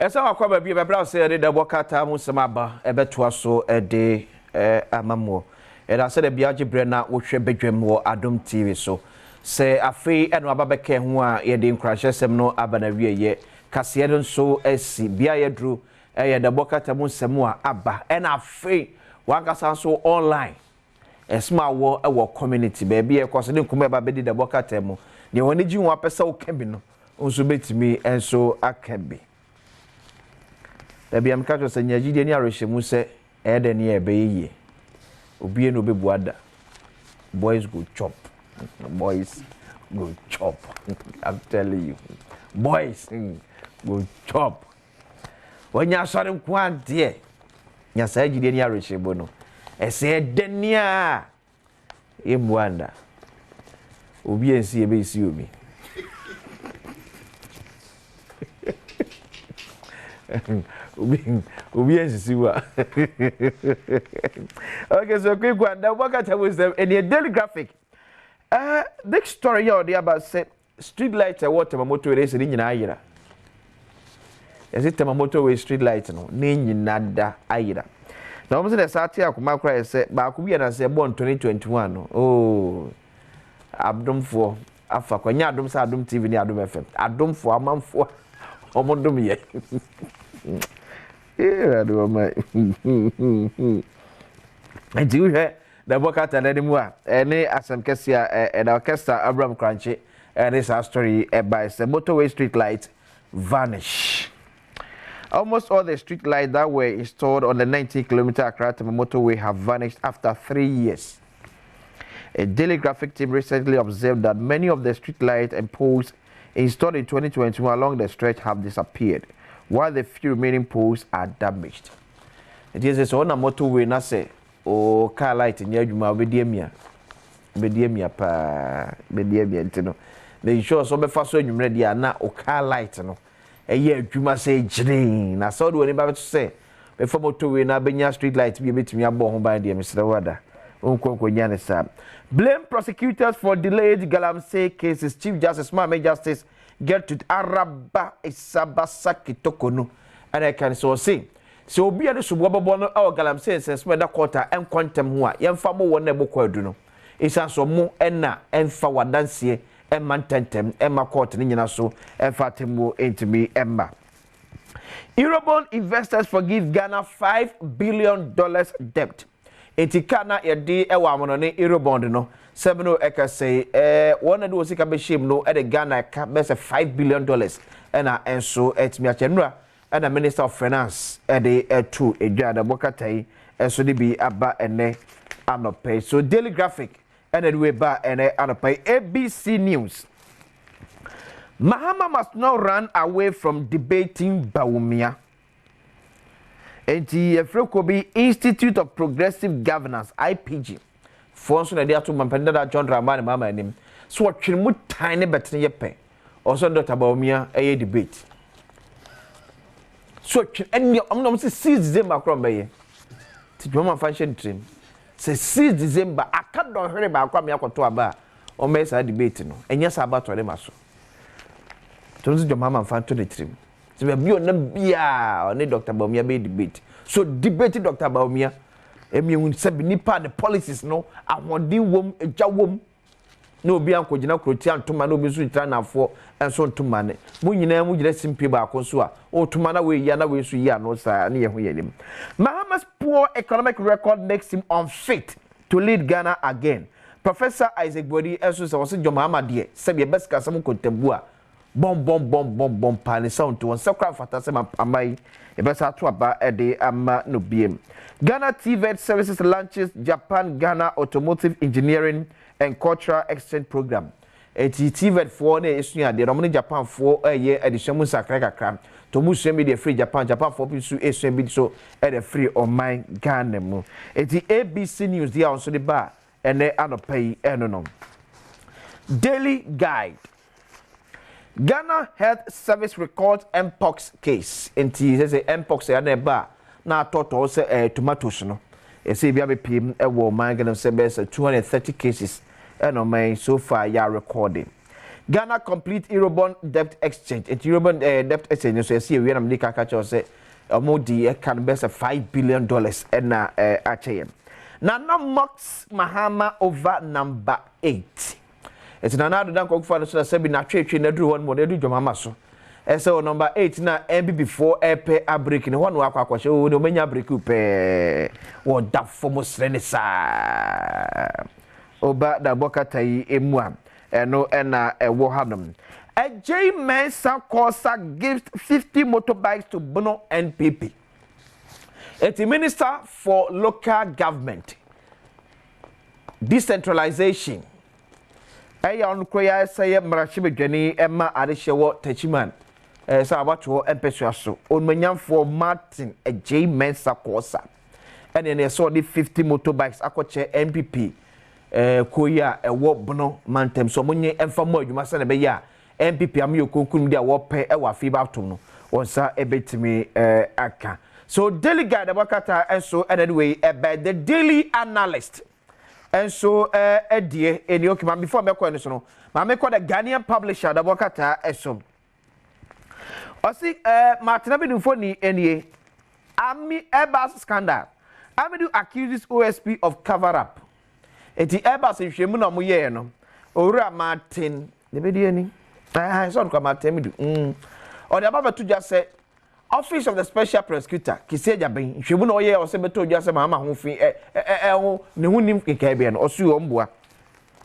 Esa akwa ba bi bebra say de bokata mu semaba ebeto so de amamo. Era say de biaje bre na wo hwe bedwam wo Adom TV so. Se afei eno ababeke ho a ye de nkrahye no abana wieye kase no so asi bia ye dru ye de bokata mu semu a aba ena afei wankasa so online. Esma wo community ba bia kwose de nkuma ba bedi de bokata mu. Ne woni gi ho apesa wo kambi no. Onso betimi enso akabi. Ebi am kajo se nyagide ni arehemu se ede ne ebeye obie no bebuada boys go chop boys go chop I'm telling you boys go chop wonya sore nkwante nya sa agide ni arehemu no ese ede ne a ebuada obie nsi ebesi obi Ubi ensisiwa. Okay, so quick one. The work at wisdom in the daily graphic. This story here they about say street lights are what motor race in Ayira. Is it motorway street light no? Ni nada Ayira. Now almost the Saturday kuma cry say ba ku bi na say born 2021 no. Oh. Adom for afa kwanya Adom sa Adom TV ni Adom FM. Adom for amanfo omodom ye. Yeah, do my. And do you the book at anymore? Any asem kesia and orchestra Abraham Crunchy and this story by the motorway street lights vanish. Almost all the street lights that were installed on the 90-kilometer Accra motorway have vanished after 3 years. A daily graphic team recently observed that many of the street lights and poles installed in 2021 along the stretch have disappeared, while the few remaining poles are damaged. It is so on a motorway na say o car light in adwuma bedie pa bedie ntino the sure so be fa so adwumre dia na o car light no eye adwuma say girin na so do oni ba to say be for motorway na benya street light bi betimi abo ho ban dia Mr. Wada onkonkonya ne sa. Blame prosecutors for delayed Galamsey cases. Chief Justice Mame Justice Gertrude Araba Isabasa Kitokonu and I can so say so be a subobo no our Galamsey says whether quarter and quantum ho a yemfa mo won na bokwa adu no isa so mo enna emfa wadanse emma tentem emma court ni nyina so emfa temu entimi emma. Eurobond investors forgive Ghana $5 billion debt. Etikana yedi ewa amono ne Eurobond no 7 eka say one do sika be shame no e de Ghana ka be say $5 billion ena enso etimi achenura ena Minister of Finance e de to edwada bokatai enso de bi aba ene anope. So daily graphic ena we ba ene anope. ABC News. Mahama must not run away from debating Bawumia. Enti Efrekobi Institute of Progressive Governance IPG fonso na dia to mampenda da John Dramani mama anim so twiremu tiny betene yepe also Dr. Bawumia eye debate so eni omnom se 6 December krom beye ti dwoma function train se 6 December aka don hwere ba akwa me akoto aba o me sa debate no enya sa abatore maso to nzi dwoma function the train se be na bia oni Dr. Bawumia be debate so debate Dr. Bawumia emi se bi nipa the policies no ahodi wom eja wom na obi ankogina kroti antoma na obi so ntira nafo enso ntoma ne mu nyina mu gire simpe ba akoso a otuma na we ya na we so ya no sa na ye ho yenim. Mahama's poor economic record makes him unfit to lead Ghana again. Professor Isaac Bodi enso se wose John Mahama de se be best kasam kontembu a bom pani sound to one sakra fatase amai e besa to aba e de ama no biem. Ghana TVET Services launches Japan Ghana Automotive Engineering and Cultural Exchange Program. TVET for na esua de no Japan for ye edition mu sakra kakra to mu so media free Japan for pisu esua bi so e de free on my Ghana mu. ABC News dia on so de ba ene anopai eno no. Daily Guide. Ghana Health Service records Mpox case. Enti say Mpox ya na ba na toto say tomatoes no. E say bia be pim e wo man Ghana say be 230 cases and on my so far ya recording. Ghana complete Eurobond debt exchange. It Eurobond debt exchange. So you see, we are going to catch us. Modi can best $5 billion na HM. Nana Mox Mahama over number 8. It's another dan kwa for so say be na twetwe na duru one model do jomama so. So number 8 na MB before airpay a break ni one akwa kwahye o ni omenya break pe wo da fomo srene sa. Oba da bokata yi emu a eno na ewo hanom. A J Mensa Corsa gives 50 motorbikes to Bono NPP. It's the Minister for Local Government, Decentralization. Aya on Koya say Marashibe Jenny Emma Adeshewo Techiman. So about to Empesuaso. On Menyam for Martin a J Mensa Corsa. And then they saw the 50 motorbikes Akoche NPP. Koya a walk Bono Mantem. So Munye Enfamo, you must send a beya. MPP am yo konkun dia wo pe e wa fiba to no wonsa ebetimi aka so daily guide abakata enso anyway by the daily analyst enso edie eni okima before me ko ni so no ma me ko the Ghanaian publisher abakata enso osi Martin Abedufo ni enie ami Airbus scandal Amedu accuses OSP of cover up eti Airbus nhwemu na mo ye no owura Martin de be die ni so come at me or the ababa to just say Office of the Special Prosecutor Kiseja ben hwemu no ye o se beto just say mama ho fi ne hunim keka bia no osu omboa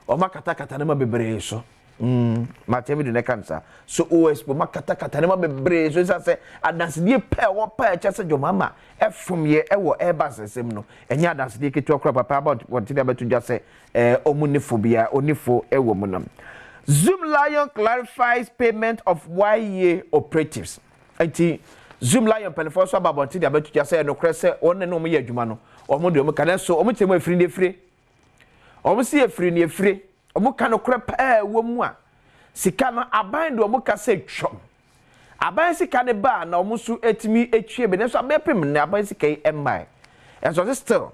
o makata na ma bebre so Matemi do ne cancer so OSP makata na ma bebre so say adanse die pe wo pa cha se jomama efom ye e wo Airbus sem no enya adanse die ketu okra papa about what dey beto just say omunifo bia onifo e wo mu nam Zoom Lion clarifies payment of YA operatives. Enti Zoom Lion penefo so babonti dia betu say no krese one no mo ye adwuma no. Omo de omo kana so omo temu afiri ne fire. Omo si afiri ne fire. Omo kana kra pa wo mu a. Sika no aban de omo ka say twom. Aban sika ne ba na omo so etimi etwie be ne so abepem ne aban sika yi emai. And so still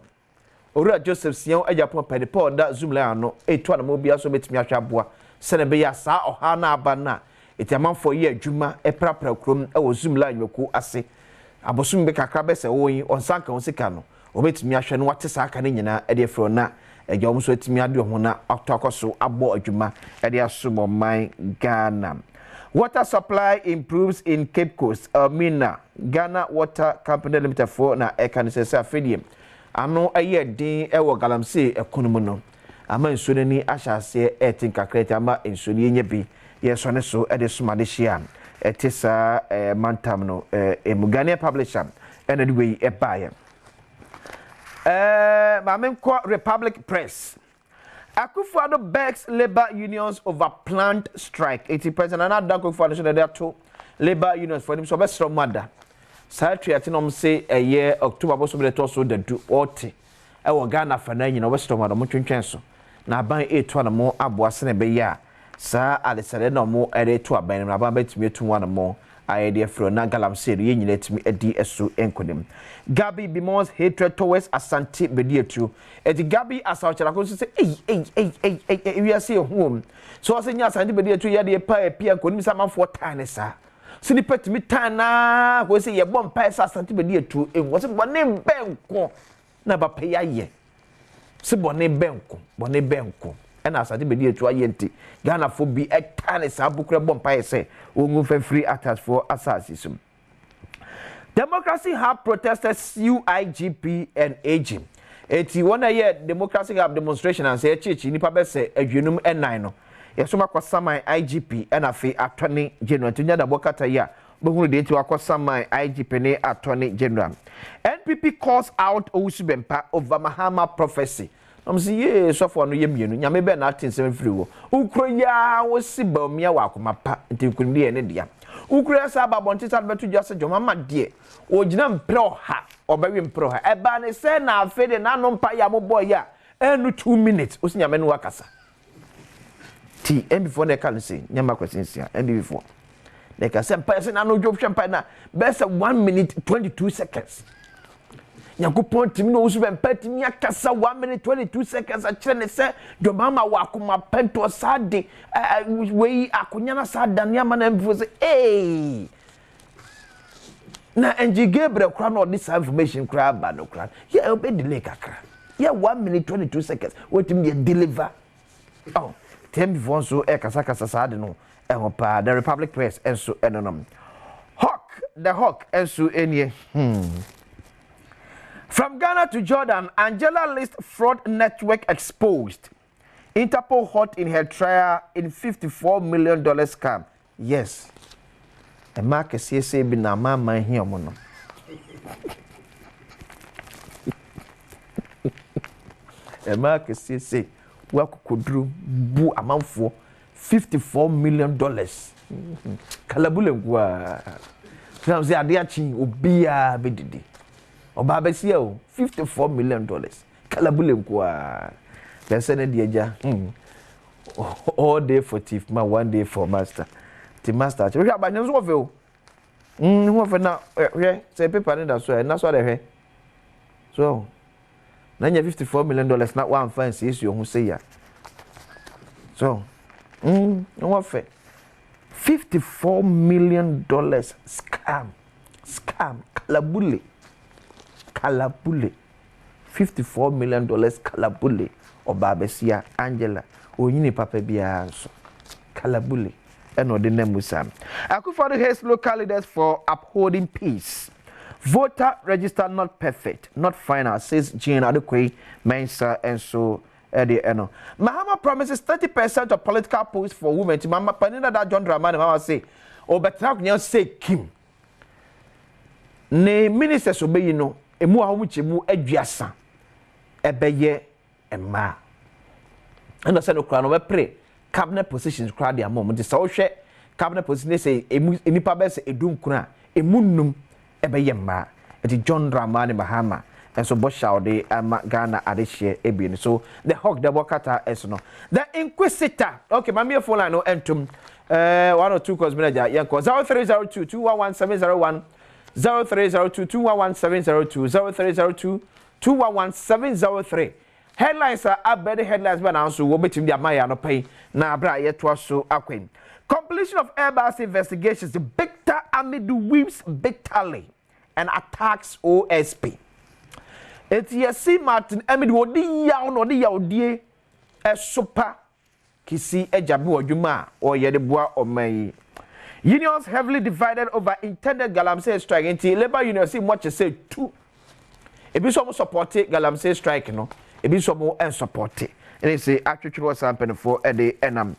Ora Joseph Sion Ajapon Pedipo da Zoom Lion no etu na mo bia so betimi ahwa boa. Sene be ya sa oha na abana etiaman for ye adwuma eprapra krom e wo Zoom Lion yoku ase abosum be kakra be se woyin onsanka onsika no obetimi ahwe no wate sa aka ne nyina e de fro na eja omso etimi ade ho na otokoso abo adwuma e de asomo man Ghana. Water supply improves in Cape Coast. Mina Ghana Water Company Limited for na e kan se afedie ano aye din e wo galamsey ekonomu no ama nsone ni ahyase etin kakrete ama nsone nye bi yeso ne so e de somade hia etisa mantam no Ghanaian publisher anyway e baye Mamenko Republic Press Akufo-Addo begs labor unions over planned strike. 80% and Adom Akufo-Addo there to labor unions for them so best from mother. Secretary atinom say a year October boso be to so the do ote. E wo Ghana fa na nyina west from mother mo twentwen so. Na ban 8 na mo aboase na be ya. Sa alesere na mo ere to aban na ban betimi etu wana mo. Idea from na galamsey ye nyina timi edi eso enkodem. Gabi Bimon's hatred towards Asante Bedietu. Eti Gabi asawchara ko say hey we are see home. So asenya Asante Bedietu ya de pa pia ko nimisa manfo tane sa. Sini petimi tana ko say ye bom pa sa Asante Bedietu e wo se bone benko na ba pa ye. Se bone benko. And Asante Bedietu ayenti Ghana fo bi etane sa bukura bom pa say wongu fa free attacks for assassination. Democracy Hub protesters UIGP and AG. Eti one year Democracy Hub demonstration and say chichi nipa be say adwenum ennan no. Yesoma kwasaman IGP and afi attorney general tunya da bokata ya. Bohunu de eti wakwasaman IGP ne attorney general. NPP calls out Owusubempa over Mahama prophecy. I'm say ye so for no ye mienu nyame be na atin free wo. Ukro ya wo si ba omia wa akomapa nti kunni ene dia. Ukura sa babonti sa betu jase jomama de ogina mpro ha obawe mpro ha eba ne se na afede na no mpa ya mo boy ya enu 2 minutes osinya menu wakasa ti before they can say nyama kwasinsia before they can say mpa se na no job mpa na best 1 minute 22 seconds Nyankopon timi no usu ben petimi akasa 1 minute 22 seconds a kire ne se do mama wa akoma pento sade we akonya na sada ne ama na mfo se na NG Gabriel kra no this information kra ba no kra yeah obe delay kakra yeah 1 minute 22 seconds wetim dey deliver oh tem before so kasa sade no pa the Republic Press enso enonom the hawk enso enie From Ghana to Jordan, Angela List fraud network exposed. Interpol hot in her trial in $54 million scam. Yes. A mark CSA be na mama here mono. A mark CSA work kudru bu amount $54 million. Kalabule ngwa. Some say adiachi obia bedidi. Obabesia o $54 million. Kalabule nkwa. Person de eja. All day for thief, ma 1 day for master. The master. We have banyo so fe o. Who fe na say paper na so na so de so na nya $54 million na one fancy is you who say ya. So no fe $54 million scam. Kalabule. $54 million kalabule Obabesia Angela Oyini papa bia so kalabule eno de namusam Akufo-Addo hates local leaders for upholding peace. Voter register not perfect, not final, says Jean Adokwe Mensa and so Eddie Eno. Mahama promises 30% of political posts for women. Mama Panina that John Dramani Mama say Obetra say Kim. Ne ministers obey you know. Emu ahumuchemu aduasa ebeye emma and say no kra no be pray cabinet positions kra dia mom de so hwe cabinet position say enipa be say edun kuna emunum ebeye emma eti John Dramani Mahama and so boshawde Ghana adehye ebien so the hawk the wakata is no the inquisitor okay mama phone line no entum 1 or 2 calls manager yanko 0302 211701 0302211702 0302211703 Headlines are upbedding headlines but now so webetim dia maya no pay na bra yeto so akwen. Completion of Airbus investigations. The Victor Amidu weeps bitterly and attacks OSP. Etiesi Martin Amidu odi yaw no odi yawdie super kisi ejabu odwuma o yede boa oman. Unions heavily divided over intended Galamsey strike. Until Labour Union see much say two. It be some support Galamsey strike, no. It be some more unsupported. And they say actually what's happening for the enam.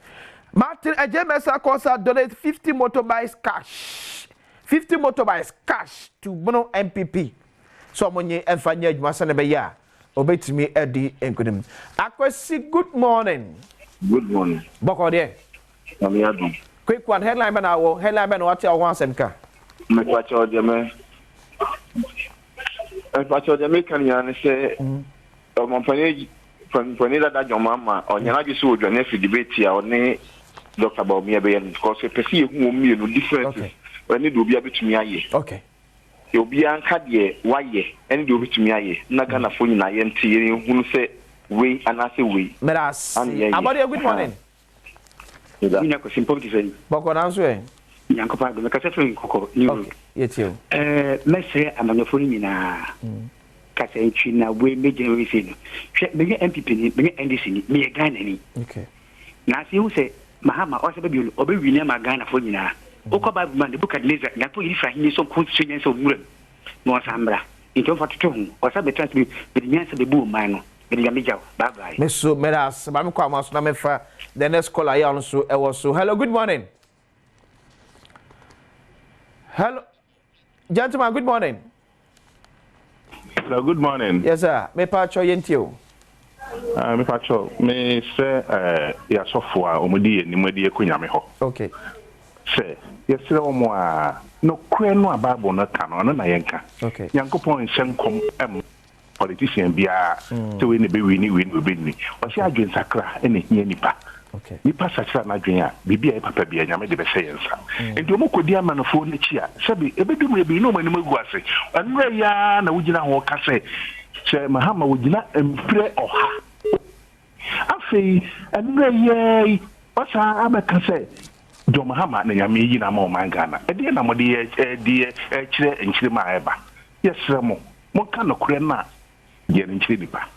Martin Ejemesa Kosa donate 50 motorbikes cash. 50 motorbikes cash to Bono MPP. So money and Fanya Masanabeya. Obey to me Eddie and Kudim. Akwesi, good morning. Good morning. Boko there. I'm Adom. Quick one headline ban our headline ban what you want semka. Me kwacho de me. E kwacho de me kan ya ne se o mo pani da jomama o nyana bi so odwa na fi debate ya one Dr. Baumia be yan because pesi ehu omi no different. We need obi abetumi aye. Okay. E obi anka de waye ene de obetumi aye. Na Ghana fo nyina ye ntie hunu se we anase we. Meras. About you good morning. Ina ko simple design. Boko na nso e. Nyanko pa go ka sefe nkoko ni. Okay. Yetio. Mese amanyofo ni na ka se ntwi na we meje we se no. Hwe be MPP ni, be NDC ni, me Ghana ni. Okay. Na se hu se Mahama o se be bi obe wi na ma Ghana fo nyina. Okoba man de buka leza na po iri fa ni so constitution so mura. No asambra. Into fa toto hu. O sa be transfer be nyansa be bu man no. Bye bye. Meso meras ba me kwa maso na me fa the next caller here also e was so. Hello, good morning. Hello. Gentlemen, good morning. Hello, good morning. Yes sir. Me pa cho yentio. Me pa cho me se ya sofo a omudi enimadi ekunyame ho. Okay. Se yesere omo a no kwe no ababo no ka no na yenka. Okay. Yankopon senkom politician bia to we ne be wini we be ni o sha adwen sakra ene hia nipa okay nipa sakira na dwen a bibia e papa bia nyame de be se yensa enti omo kodi amanofo ne chi a sebi ebedum e bi no mani magu ase anura ya na wugina ho ka se mahama wugina empre oha afei anura ye wasa ameka se do mahama na nyame yi na ma o mangana e de na mo de kire enchire ma eba yesre mo ka no kure na ye enchire nipa.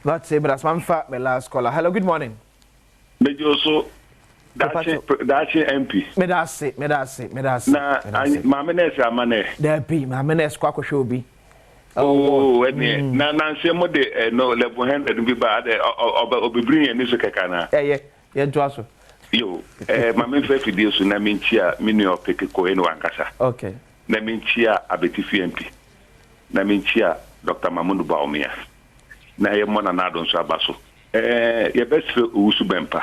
That's it, but that's one fact, my last caller. Hello, good morning. Maybe also that's MP. Me that's it. Na, my menes are money. There be, my menes quack show be. Oh, na say mo de no level hand and be bad or be bring any so kakana. Yeah, to us. Yo, my men fe video so na mentia mini o peke ko eno ankasa. Okay. Na mentia abetifi MP. Na mentia Dr. Mamundu Baumia. Na ye mona na Adom so abaso ye best usu bempa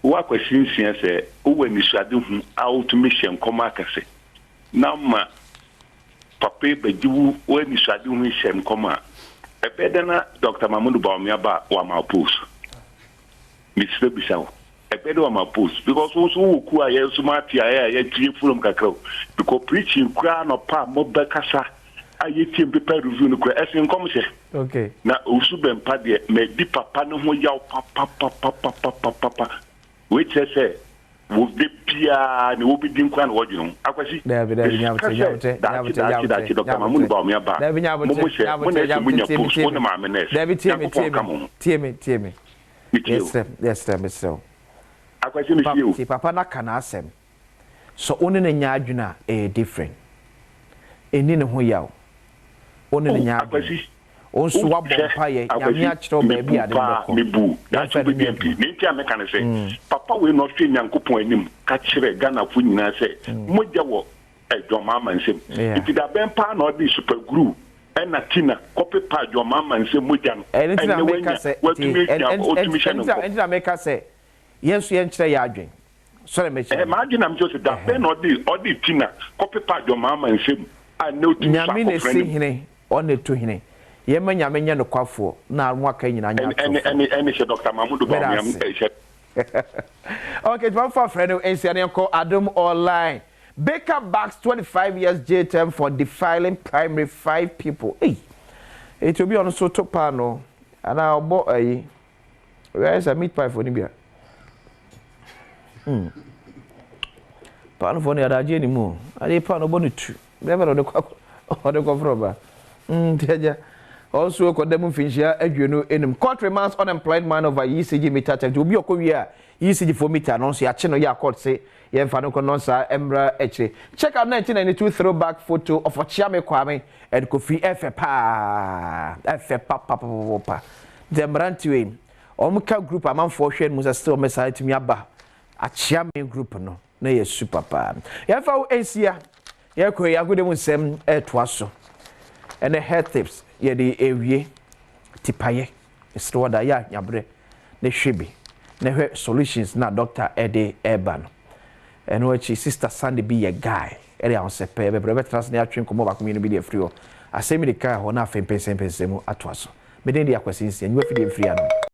wa kwasinsia se wo ni suade hu automation koma akase na ma papa bajiwu wo ni suade hu shem koma ebedana Dr. Mamundu Baumia ba wa ma post Mr. Bisau ebede wa ma post because wo so ku a ye smart ya ye tie from kakra because preaching kra no pa mo bekasa aye team paper review no kra esin kom se okay na usu bempa de me di papa no ho yaw papa we say wo de pia ni wo bi din kwa na wo dwunu akwasi there be nyabote Dr. Mamundu Baumia ba there be nyabote yes sir akwasi mi fiu si papa na kana asem so one na nya adwuna different eni ne ho yaw one na nya akwasi onso wa bompa ye nyame a kire baabi ade beko mebu that's be MP nti ameka ne say papa we no hwe nyankopon anim ka kire Ghana fu nyina say moja wo edwoma amansem nti da bempa na odi super glue na tina copy pa edwoma amansem moja no enti na meka say enti na meka say yesu ye nkire ya adwen so na mechi ma adwen am just da be na odi tina copy pa edwoma amansem a no tina nyame ne se hene on ne to hene ye manya menya no kwafo na anwaka nyina nya any Dr. Mamundu Baumia okay one for friend NCN call Adom online Baker backs 25 years jail term for defiling primary 5 people. Hey, it will be on so top panel and I'll bought a where is a meat pie for Nibia? Pan for the other anymore. I did pan bonnet too. Never on the cover. Also, condemn Finchia, Edwino, in court remands unemployed man over ECG meter to be a career. ECG for meter, non see a channel ya court say, Yenfano Cononsa, Embra Eche. Check out 1992 throwback photo of a Chiame Kwame and Kofi Papa. The Mrantiwe. Omka group among 4 shade must still message to me about a Chiame group no. Nay, super pa. Yenfao Asia. Yako Yagude Sem Twasso. And the head tips. Ye the awie tipaye store da ya nyabre ne hwebi ne solutions na Dr. Ede Eban and which sister Sandy be a guy ere on se pe be trans na atwen komo ba community be free o asemi de ka ho na afem pensem mu atoaso me den de akwasi nsia nyu afide free ano